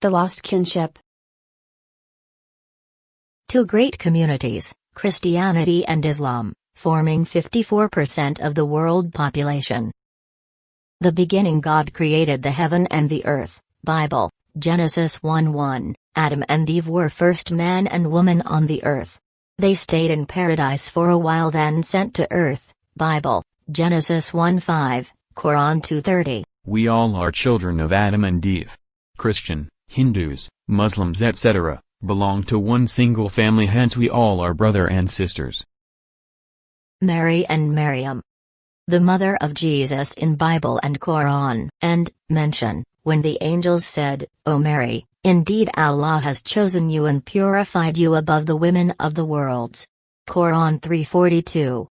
the lost kinship. Two great communities, Christianity and Islam, forming 54% of the world population. The beginning God created the heaven and the earth, Bible, Genesis 1:1, Adam and Eve were first man and woman on the earth. They stayed in paradise for a while then sent to earth, Bible, Genesis 1:5, Quran 2:30. We all are children of Adam and Eve. Christian, Hindus, Muslims etc., belong to one single family, hence we all are brother and sisters. Mary and Maryam, the mother of Jesus in Bible and Quran, and mention, when the angels said, O Mary, indeed Allah has chosen you and purified you above the women of the worlds. Quran 3:42.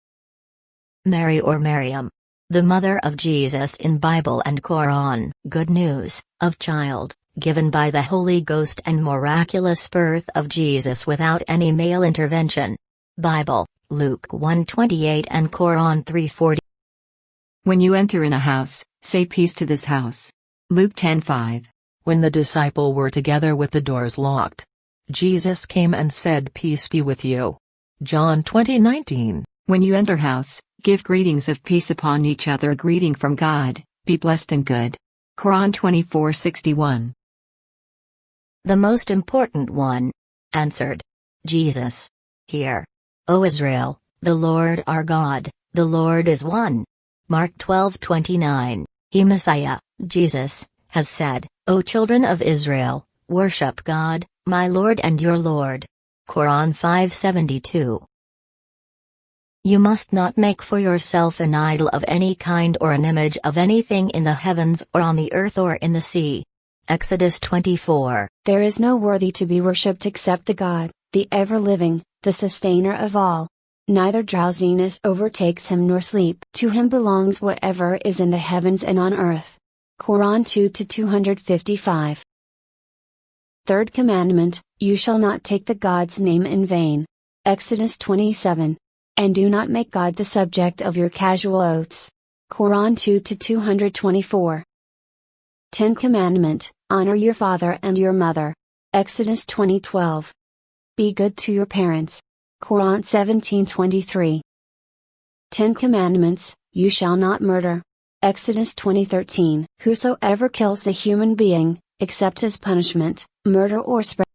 Mary or Maryam, the mother of Jesus in Bible and Quran, good news, of child, given by the Holy Ghost and miraculous birth of Jesus without any male intervention. Bible, Luke 1:28 and Quran 3:40. When you enter in a house, say peace to this house. Luke 10:5. When the disciples were together with the doors locked, Jesus came and said, Peace be with you. John 20:19. When you enter house, give greetings of peace upon each other, a greeting from God, be blessed and good. Quran 24:61. The most important one. Answered Jesus. Hear, O Israel, the Lord our God, the Lord is one. Mark 12:29. He Messiah, Jesus, has said, O children of Israel, worship God, my Lord and your Lord. Quran 5:72. You must not make for yourself an idol of any kind or an image of anything in the heavens or on the earth or in the sea. Exodus 24. There is no worthy to be worshipped except the God, the ever-living, the sustainer of all. Neither drowsiness overtakes him nor sleep. To him belongs whatever is in the heavens and on earth. Quran 2-255. Third commandment, you shall not take the God's name in vain. Exodus 27. And do not make God the subject of your casual oaths. Quran 2-224. 10th commandment, honor your father and your mother. Exodus 20:12. Be good to your parents. Quran 17:23. 10 commandments, you shall not murder. Exodus 20:13. Whosoever kills a human being, except as punishment, murder or spread